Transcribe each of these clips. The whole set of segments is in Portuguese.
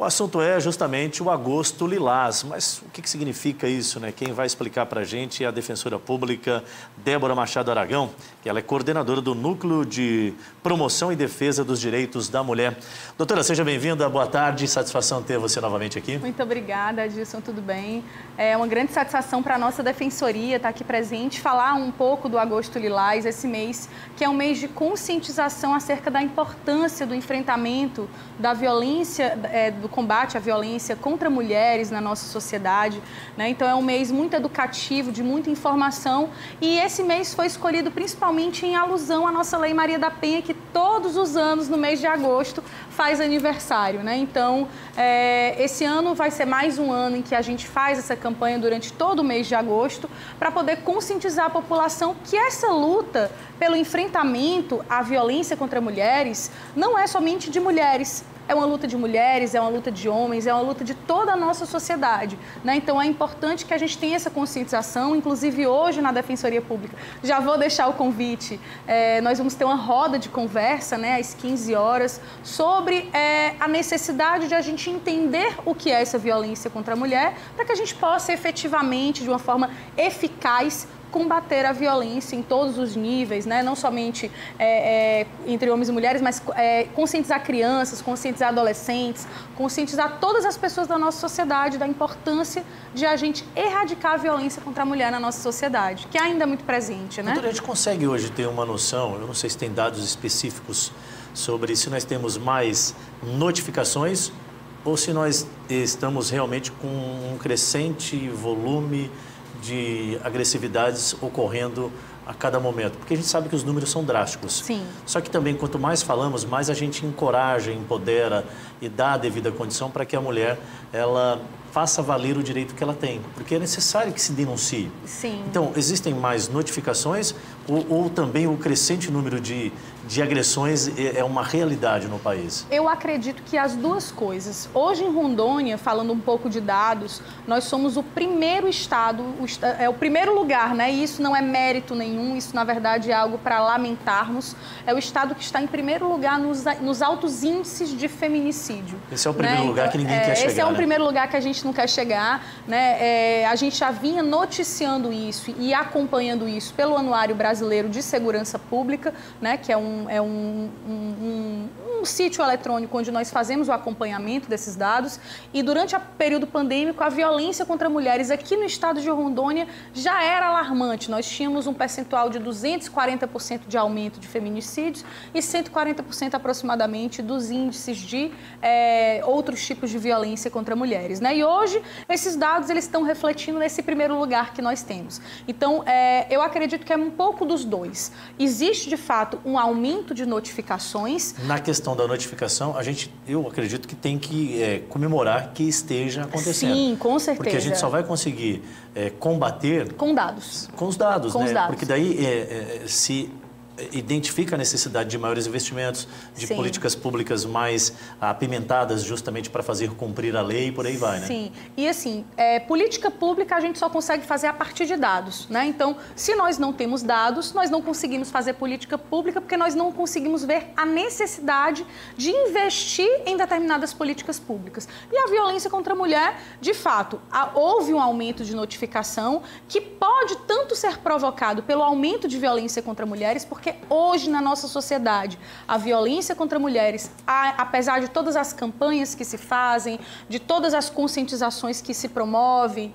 O assunto é justamente o Agosto Lilás, mas o que significa isso, né? Quem vai explicar para a gente é a defensora pública Débora Machado Aragão, que ela é coordenadora do Núcleo de Promoção e Defesa dos Direitos da Mulher. Doutora, seja bem-vinda, boa tarde, satisfação ter você novamente aqui. Muito obrigada, Adilson, tudo bem? É uma grande satisfação para a nossa defensoria estar aqui presente, falar um pouco do Agosto Lilás, esse mês que é um mês de conscientização acerca da importância do enfrentamento da violência, do combate à violência contra mulheres na nossa sociedade, né? Então é um mês muito educativo, de muita informação, e esse mês foi escolhido principalmente em alusão à nossa Lei Maria da Penha, que todos os anos, no mês de agosto, faz aniversário, né? Então, esse ano vai ser mais um ano em que a gente faz essa campanha durante todo o mês de agosto para poder conscientizar a população que essa luta pelo enfrentamento à violência contra mulheres não é somente de mulheres. É uma luta de mulheres, é uma luta de homens, é uma luta de toda a nossa sociedade, né? Então é importante que a gente tenha essa conscientização, inclusive hoje na Defensoria Pública. Já vou deixar o convite, nós vamos ter uma roda de conversa, né, às 15 horas, sobre a necessidade de a gente entender o que é essa violência contra a mulher, para que a gente possa efetivamente, de uma forma eficaz, combater a violência em todos os níveis, né? Não somente entre homens e mulheres, mas conscientizar crianças, conscientizar adolescentes, conscientizar todas as pessoas da nossa sociedade da importância de a gente erradicar a violência contra a mulher na nossa sociedade, que ainda é muito presente, né? Doutora, a gente consegue hoje ter uma noção, eu não sei se tem dados específicos sobre se nós temos mais notificações ou se nós estamos realmente com um crescente volume de agressividades ocorrendo a cada momento, porque a gente sabe que os números são drásticos. Sim. Só que também, quanto mais falamos, mais a gente encoraja, empodera e dá a devida condição para que a mulher, ela faça valer o direito que ela tem, porque é necessário que se denuncie. Sim. Então, existem mais notificações ou também o crescente número de agressões é uma realidade no país? Eu acredito que as duas coisas. Hoje em Rondônia, falando um pouco de dados, nós somos o primeiro estado, é o primeiro lugar, né? E isso não é mérito nenhum, isso na verdade é algo para lamentarmos. É o estado que está em primeiro lugar nos altos índices de feminicídio. Esse é o primeiro lugar que ninguém quer chegar, esse é o né? primeiro lugar que a gente não quer chegar, né? A gente já vinha noticiando isso e acompanhando isso pelo Anuário Brasileiro de Segurança Pública, né? Que é um sítio eletrônico onde nós fazemos o acompanhamento desses dados, e durante o período pandêmico a violência contra mulheres aqui no estado de Rondônia já era alarmante. Nós tínhamos um percentual de 240% de aumento de feminicídios e 140% aproximadamente dos índices de outros tipos de violência contra mulheres, né? E hoje esses dados eles estão refletindo nesse primeiro lugar que nós temos. Então eu acredito que é um pouco dos dois. Existe de fato um aumento de notificações. Na questão da notificação, eu acredito que tem que comemorar que esteja acontecendo. Sim, com certeza. Porque a gente só vai conseguir combater... Com dados. Com os dados, com né? Os dados. Porque daí se identifica a necessidade de maiores investimentos, de Sim. políticas públicas mais apimentadas justamente para fazer cumprir a lei e por aí vai, né? Sim, e assim, política pública a gente só consegue fazer a partir de dados, né? Então, se nós não temos dados, nós não conseguimos fazer política pública porque nós não conseguimos ver a necessidade de investir em determinadas políticas públicas. E a violência contra a mulher, de fato, houve um aumento de notificação que pode tanto ser provocado pelo aumento de violência contra mulheres, porque hoje na nossa sociedade a violência contra mulheres, apesar de todas as campanhas que se fazem, de todas as conscientizações que se promovem,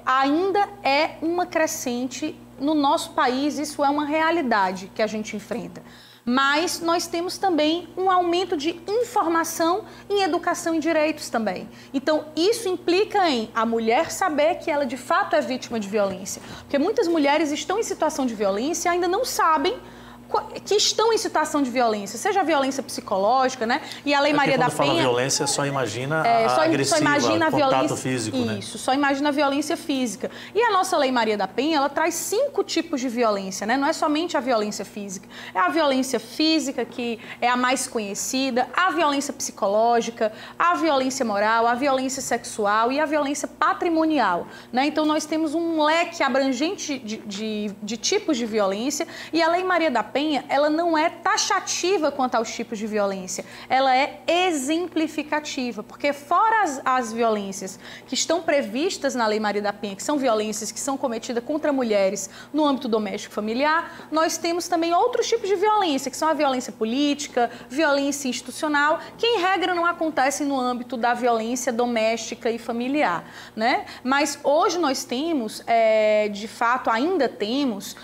ainda é uma crescente no nosso país. Isso é uma realidade que a gente enfrenta. Mas nós temos também um aumento de informação em educação e direitos também. Então, isso implica em a mulher saber que ela de fato é vítima de violência. Porque muitas mulheres estão em situação de violência e ainda não sabem que estão em situação de violência, seja a violência psicológica, né? E a Lei Maria da Penha... Quando fala violência, só imagina a agressiva, só imagina a contato violência, físico, né? Isso, só imagina a violência física. E a nossa Lei Maria da Penha, ela traz 5 tipos de violência, né? Não é somente a violência física. É a violência física, que é a mais conhecida, a violência psicológica, a violência moral, a violência sexual e a violência patrimonial, né? Então, nós temos um leque abrangente de tipos de violência, e a Lei Maria da Penha Penha, ela não é taxativa quanto aos tipos de violência, ela é exemplificativa, porque fora as violências que estão previstas na Lei Maria da Penha, que são violências que são cometidas contra mulheres no âmbito doméstico familiar, nós temos também outros tipos de violência, que são a violência política, violência institucional, que em regra não acontecem no âmbito da violência doméstica e familiar, né? Mas hoje nós temos, de fato, ainda temos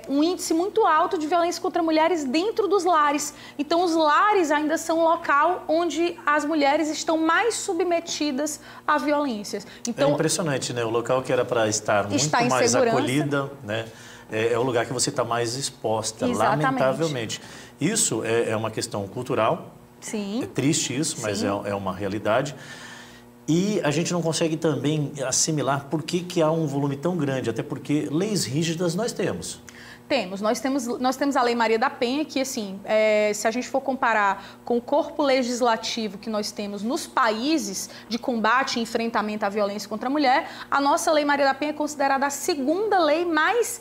um índice muito alto de violência contra mulheres dentro dos lares. Então, os lares ainda são o local onde as mulheres estão mais submetidas a violências. Então, é impressionante, né? O local que era para estar muito mais acolhida, né? É o lugar que você está mais exposta, exatamente, lamentavelmente. Isso é uma questão cultural. Sim. É triste isso, mas é uma realidade. E a gente não consegue também assimilar por que há um volume tão grande, até porque leis rígidas nós temos. Nós temos a Lei Maria da Penha, que, assim, se a gente for comparar com o corpo legislativo que nós temos nos países de combate e enfrentamento à violência contra a mulher, a nossa Lei Maria da Penha é considerada a segunda lei mais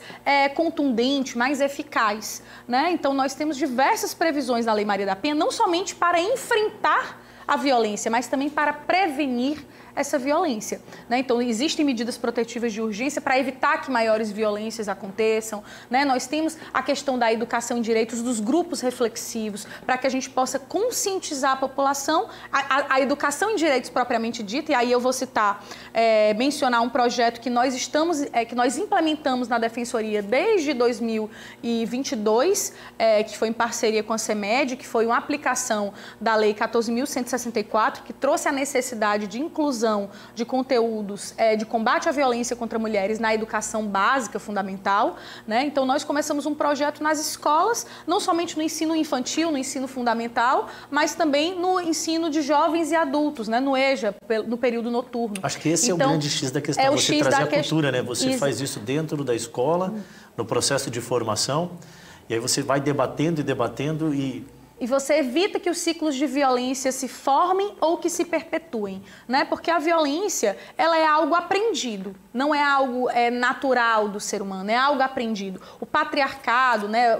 contundente, mais eficaz, né? Então, nós temos diversas previsões na Lei Maria da Penha, não somente para enfrentar a violência, mas também para prevenir essa violência, né? Então, existem medidas protetivas de urgência para evitar que maiores violências aconteçam, né? Nós temos a questão da educação em direitos dos grupos reflexivos, para que a gente possa conscientizar a população, a educação em direitos propriamente dita, e aí eu vou citar, mencionar um projeto que nós implementamos na Defensoria desde 2022, que foi em parceria com a CEMED, que foi uma aplicação da Lei 14.164, que trouxe a necessidade de inclusão de conteúdos de combate à violência contra mulheres na educação básica fundamental, né? Então, nós começamos um projeto nas escolas, não somente no ensino infantil, no ensino fundamental, mas também no ensino de jovens e adultos, né? No EJA, no período noturno. Acho que esse é o grande X da questão, você trazer a cultura, né? Você faz isso dentro da escola, no processo de formação, e aí você vai debatendo e debatendo E você evita que os ciclos de violência se formem ou que se perpetuem, né? Porque a violência, ela é algo aprendido, não é algo natural do ser humano, é algo aprendido. O patriarcado, né?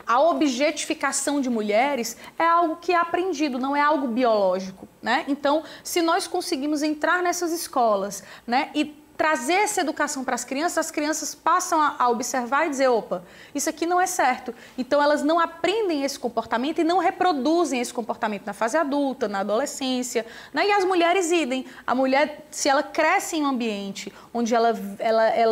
A objetificação de mulheres é algo que é aprendido, não é algo biológico, né? Então, se nós conseguimos entrar nessas escolas, né? E trazer essa educação para as crianças passam a observar e dizer, opa, isso aqui não é certo. Então, elas não aprendem esse comportamento e não reproduzem esse comportamento na fase adulta, na adolescência, né? E as mulheres idem. A mulher, se ela cresce em um ambiente onde ela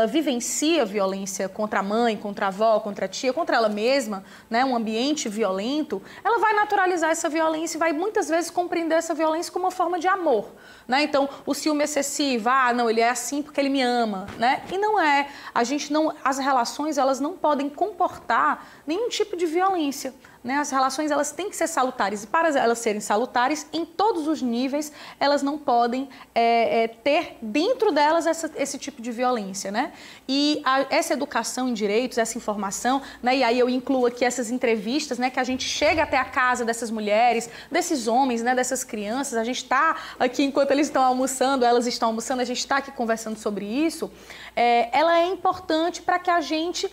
vivencia violência contra a mãe, contra a avó, contra a tia, contra ela mesma, né? Um ambiente violento, ela vai naturalizar essa violência e vai muitas vezes compreender essa violência como uma forma de amor, né? Então, o ciúme excessivo, não, ele é assim porque ele me ama, né? E não é. As relações, elas não podem comportar nenhum tipo de violência, né? As relações, elas têm que ser salutares. E para elas serem salutares, em todos os níveis, elas não podem ter dentro delas esse tipo de violência, né? E essa educação em direitos, essa informação, né? E aí eu incluo aqui essas entrevistas, né? Que a gente chega até a casa dessas mulheres, desses homens, né? Dessas crianças. A gente está aqui, enquanto eles estão almoçando, elas estão almoçando, a gente está aqui conversando sobre isso. Ela é importante para que a gente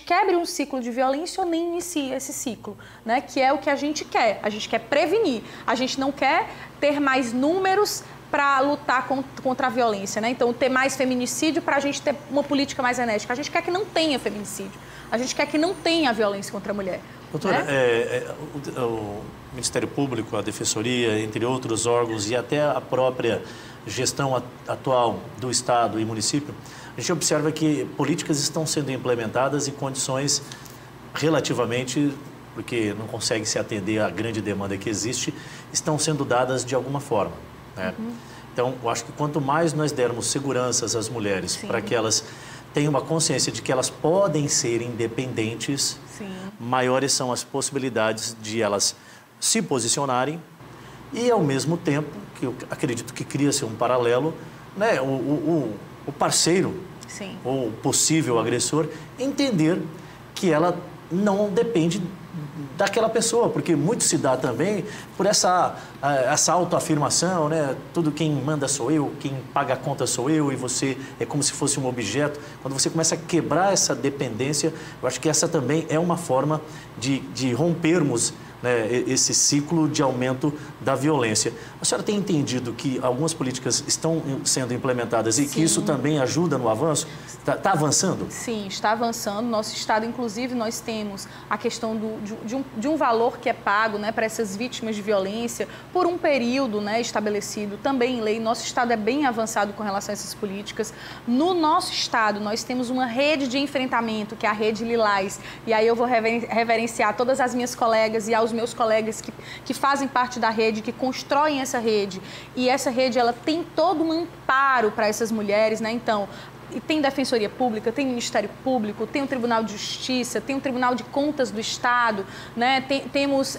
quebre um ciclo de violência ou nem inicie esse ciclo, né? Que é o que a gente quer. A gente quer prevenir. A gente não quer ter mais números para lutar contra a violência, né? Então, ter mais feminicídio para a gente ter uma política mais enérgica. A gente quer que não tenha feminicídio. A gente quer que não tenha violência contra a mulher. Doutora, né? O Ministério Público, a Defensoria, entre outros órgãos e até a própria gestão atual do Estado e município, a gente observa que políticas estão sendo implementadas em condições relativamente, porque não consegue se atender à grande demanda que existe, estão sendo dadas de alguma forma, né? Então, eu acho que quanto mais nós dermos seguranças às mulheres, para que elas tenham uma consciência de que elas podem ser independentes, maiores são as possibilidades de elas se posicionarem e, ao mesmo tempo, que eu acredito que cria-se um paralelo, né? O parceiro, ou o possível agressor, entender que ela não depende daquela pessoa, porque muito se dá também por essa autoafirmação, né? Tudo quem manda sou eu, quem paga a conta sou eu, e você é como se fosse um objeto. Quando você começa a quebrar essa dependência, eu acho que essa também é uma forma de rompermos, né, esse ciclo de aumento da violência. A senhora tem entendido que algumas políticas estão sendo implementadas e que isso também ajuda no avanço? Está avançando? Sim, está avançando. Nosso Estado, inclusive, nós temos a questão de um valor que é pago, né, para essas vítimas de violência por um período, né, estabelecido também em lei. Nosso Estado é bem avançado com relação a essas políticas. No nosso Estado, nós temos uma rede de enfrentamento, que é a Rede Lilás. E aí eu vou reverenciar todas as minhas colegas e aos meus colegas que fazem parte da rede, que constroem essa rede. E essa rede, ela tem todo um amparo para essas mulheres, né? Então, e tem Defensoria Pública, tem Ministério Público, tem o Tribunal de Justiça, tem o Tribunal de Contas do Estado, né? Temos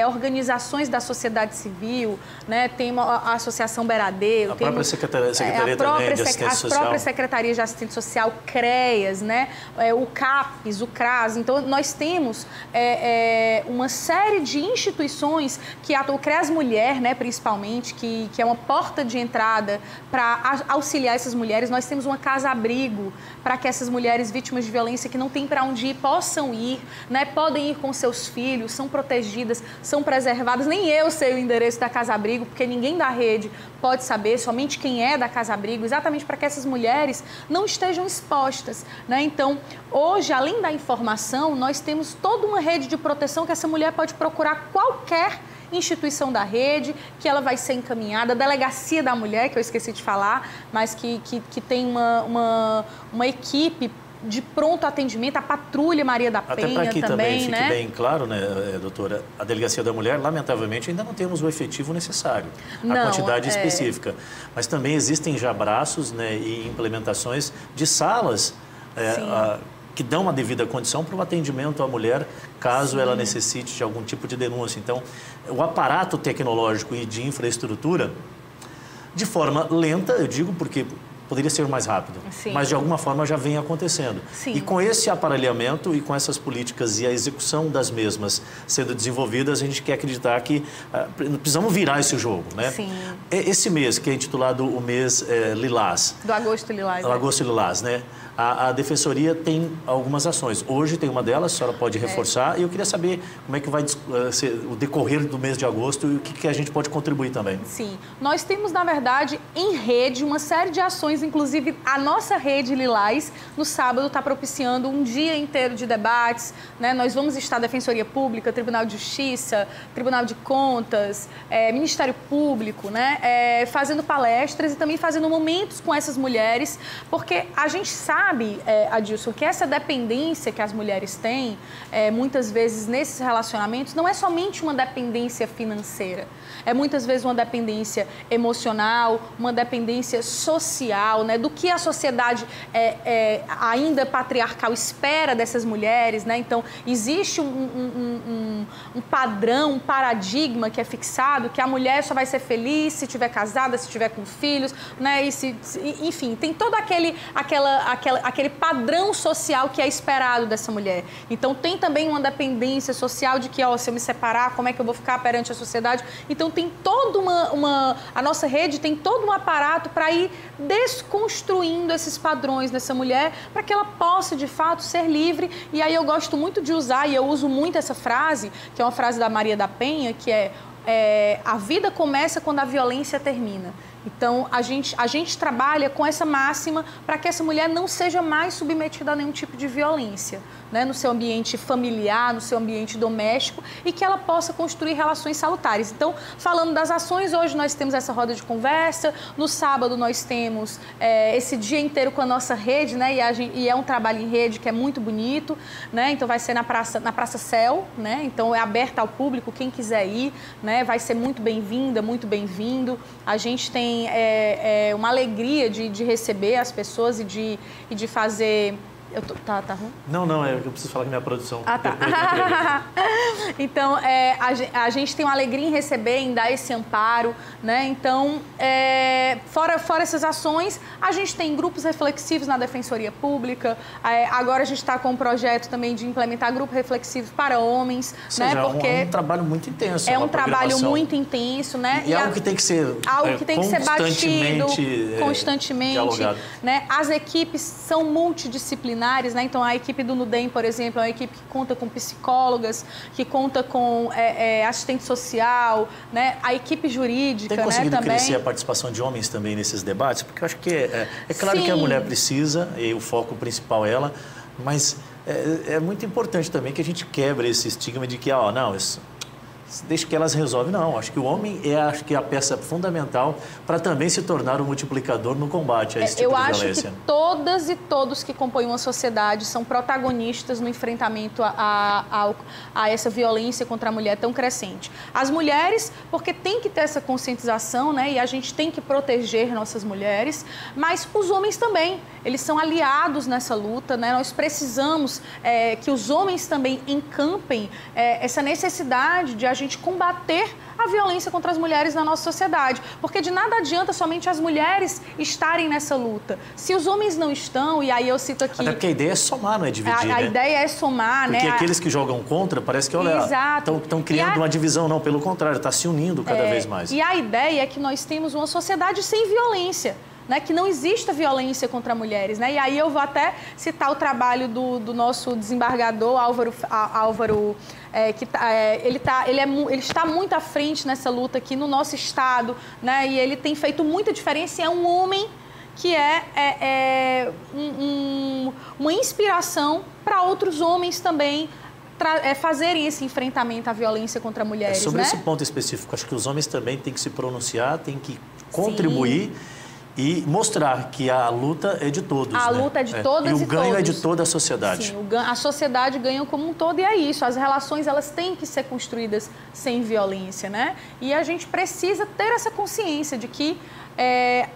organizações da sociedade civil, né? Tem a Associação Beradeiro, a própria Secretaria também de Assistência Social. As próprias Secretarias de Assistência Social, CREAS, né? O CAPES, o CRAS. Então, nós temos uma série de instituições que atuam, o CREAS Mulher, né, principalmente, que é uma porta de entrada para auxiliar essas mulheres. Nós temos uma casa-abrigo para que essas mulheres vítimas de violência que não têm para onde ir possam ir, né? Podem ir com seus filhos, são protegidas, são preservadas. Nem eu sei o endereço da casa-abrigo, porque ninguém da rede pode saber, somente quem é da casa-abrigo, exatamente para que essas mulheres não estejam expostas, né? Então, hoje, além da informação, nós temos toda uma rede de proteção que essa mulher pode procurar qualquer instituição da rede, que ela vai ser encaminhada, a Delegacia da Mulher, que eu esqueci de falar, mas que tem uma equipe de pronto atendimento, a Patrulha Maria da Penha também. Até para que também fique né? bem claro, né, doutora, a Delegacia da Mulher, lamentavelmente, ainda não temos o efetivo necessário, a quantidade específica. Mas também existem já braços, né, e implementações de salas que dão uma devida condição para o atendimento à mulher, caso ela necessite de algum tipo de denúncia. Então, o aparato tecnológico e de infraestrutura, de forma lenta, eu digo, porque poderia ser mais rápido, mas de alguma forma já vem acontecendo. E com esse aparelhamento e com essas políticas e a execução das mesmas sendo desenvolvidas, a gente quer acreditar que precisamos virar esse jogo, né? Esse mês, que é intitulado o mês Lilás. Do Agosto Lilás. Do Agosto Lilás, né? A Defensoria tem algumas ações. Hoje tem uma delas, a senhora pode reforçar. E eu queria saber como é que vai ser o decorrer do mês de agosto e o que a gente pode contribuir também. Sim. Nós temos, na verdade, em rede, uma série de ações, inclusive a nossa rede Lilás, no sábado, está propiciando um dia inteiro de debates, né? Nós vamos estar Defensoria Pública, Tribunal de Justiça, Tribunal de Contas, Ministério Público, né? Fazendo palestras e também fazendo momentos com essas mulheres, porque a gente sabe, Adilson, que essa dependência que as mulheres têm, muitas vezes nesses relacionamentos, não é somente uma dependência financeira, é muitas vezes uma dependência emocional, uma dependência social, né? Do que a sociedade ainda patriarcal espera dessas mulheres, né? Então, existe um padrão, um paradigma que é fixado, que a mulher só vai ser feliz se estiver casada, se estiver com filhos, né? Enfim, tem todo aquele padrão social que é esperado dessa mulher. Então, tem também uma dependência social de que, se eu me separar, como é que eu vou ficar perante a sociedade? Então, tem toda a nossa rede tem todo um aparato para ir desconstruindo esses padrões dessa mulher, para que ela possa, de fato, ser livre. E aí eu gosto muito de usar, e eu uso muito essa frase, que é uma frase da Maria da Penha, que a vida começa quando a violência termina. Então, a gente trabalha com essa máxima para que essa mulher não seja mais submetida a nenhum tipo de violência, né, no seu ambiente familiar, no seu ambiente doméstico, e que ela possa construir relações salutares. Então, falando das ações, hoje nós temos essa roda de conversa, no sábado nós temos esse dia inteiro com a nossa rede, né, e é um trabalho em rede que é muito bonito, né, então vai ser na Praça Céu, né, então é aberta ao público, quem quiser ir, né, vai ser muito bem-vinda, muito bem-vindo. A gente tem uma alegria de receber as pessoas e de fazer Tá ruim? Não, eu preciso falar com a minha produção. Ah, tá. Então, a gente tem uma alegria em receber, em dar esse amparo, né? Então, fora essas ações, a gente tem grupos reflexivos na Defensoria Pública. Agora a gente está com um projeto também de implementar grupo reflexivo para homens, seja, né? Porque é um trabalho muito intenso. É um trabalho muito intenso, né? E algo que tem que ser batido constantemente dialogado, né? As equipes são multidisciplinares, né? Então, a equipe do NUDEM, por exemplo, é uma equipe que conta com psicólogas, que conta com assistente social, né? A equipe jurídica, tem conseguido também crescer a participação de homens também nesses debates? Porque eu acho que é claro que a mulher precisa, e o foco principal é ela, mas é muito importante também que a gente quebre esse estigma de que, deixa que elas resolvem. Não, acho que o homem acho que a peça fundamental para também se tornar um multiplicador no combate a esse tipo de violência. Eu acho que todas e todos que compõem uma sociedade são protagonistas no enfrentamento a essa violência contra a mulher tão crescente. As mulheres, porque tem que ter essa conscientização, né? E a gente tem que proteger nossas mulheres, mas os homens também. Eles são aliados nessa luta, né? Nós precisamos que os homens também encampem essa necessidade de a gente combater a violência contra as mulheres na nossa sociedade. Porque de nada adianta somente as mulheres estarem nessa luta. Se os homens não estão, e aí eu cito aqui... Até porque a ideia é somar, não é dividir, A ideia é somar, porque né? Aqueles que jogam contra, parece que, estão criando uma divisão. Não, pelo contrário, está se unindo cada vez mais. E a ideia é que nós temos uma sociedade sem violência. Né, que não exista violência contra mulheres, né? E aí eu vou até citar o trabalho do nosso desembargador Álvaro, ele está muito à frente nessa luta aqui no nosso estado, né? E ele tem feito muita diferença. É um homem que uma inspiração para outros homens também fazerem esse enfrentamento à violência contra mulheres. Sobre né? esse ponto específico, acho que os homens também têm que se pronunciar, têm que contribuir. Sim. E mostrar que a luta é de todos. A luta é de todas e todos. E o ganho é de toda a sociedade. Sim, a sociedade ganha como um todo e é isso. As relações, elas têm que ser construídas sem violência, né? E a gente precisa ter essa consciência de que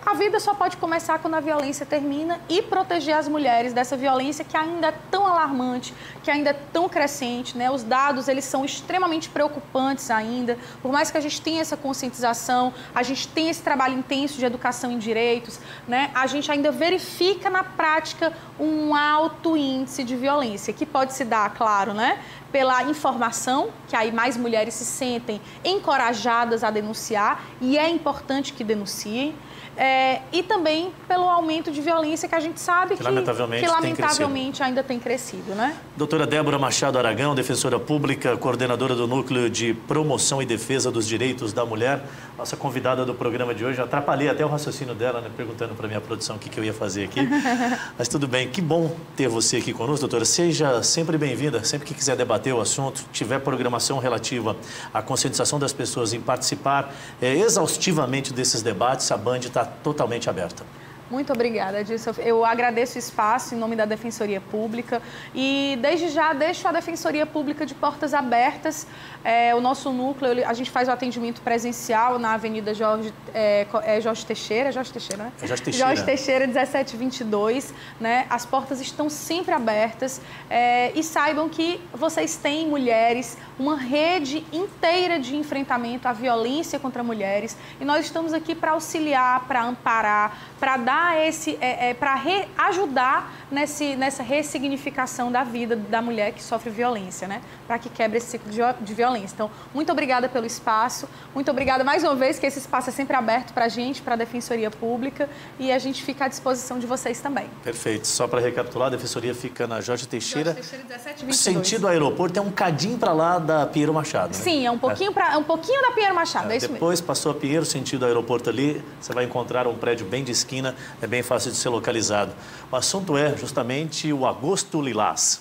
a vida só pode começar quando a violência termina e proteger as mulheres dessa violência que ainda é tão alarmante, que ainda é tão crescente, né? Os dados, eles são extremamente preocupantes ainda. Por mais que a gente tenha essa conscientização, a gente tenha esse trabalho intenso de educação em direitos, né? A gente ainda verifica na prática um alto índice de violência, que pode se dar, claro, né? Pela informação, que aí mais mulheres se sentem encorajadas a denunciar, e é importante que denunciem, e também pelo aumento de violência que a gente sabe que lamentavelmente ainda tem crescido, né? Doutora Débora Machado Aragão, defensora pública, coordenadora do Núcleo de Promoção e Defesa dos Direitos da Mulher, nossa convidada do programa de hoje. Eu atrapalhei até o raciocínio dela, né, perguntando para a minha produção o que eu ia fazer aqui. Mas tudo bem, que bom ter você aqui conosco, doutora. Seja sempre bem-vinda, sempre que quiser debater o assunto, tiver programação relativa à conscientização das pessoas em participar exaustivamente desses debates, a Band está totalmente aberta. Muito obrigada, Edilson. Eu agradeço o espaço em nome da Defensoria Pública e desde já deixo a Defensoria Pública de portas abertas. O nosso núcleo, a gente faz o atendimento presencial na Avenida Jorge Teixeira, Jorge Teixeira, né? Jorge Teixeira, 1722, né? As portas estão sempre abertas e saibam que vocês têm, mulheres, uma rede inteira de enfrentamento à violência contra mulheres e nós estamos aqui para auxiliar, para amparar, para dar para ajudar nessa ressignificação da vida da mulher que sofre violência, né? Para que quebre esse ciclo de violência. Então, muito obrigada pelo espaço, muito obrigada mais uma vez, que esse espaço é sempre aberto para a gente, para a Defensoria Pública, e a gente fica à disposição de vocês também. Perfeito. Só para recapitular, a Defensoria fica na Jorge Teixeira, 1722. Sentido aeroporto, é um cadinho para lá da Pinheiro Machado, né? Sim, é um pouquinho da Pinheiro Machado, é isso mesmo. Depois passou a Pinheiro, sentido aeroporto ali, você vai encontrar um prédio bem de esquina, é bem fácil de ser localizado. O assunto é justamente o Agosto Lilás.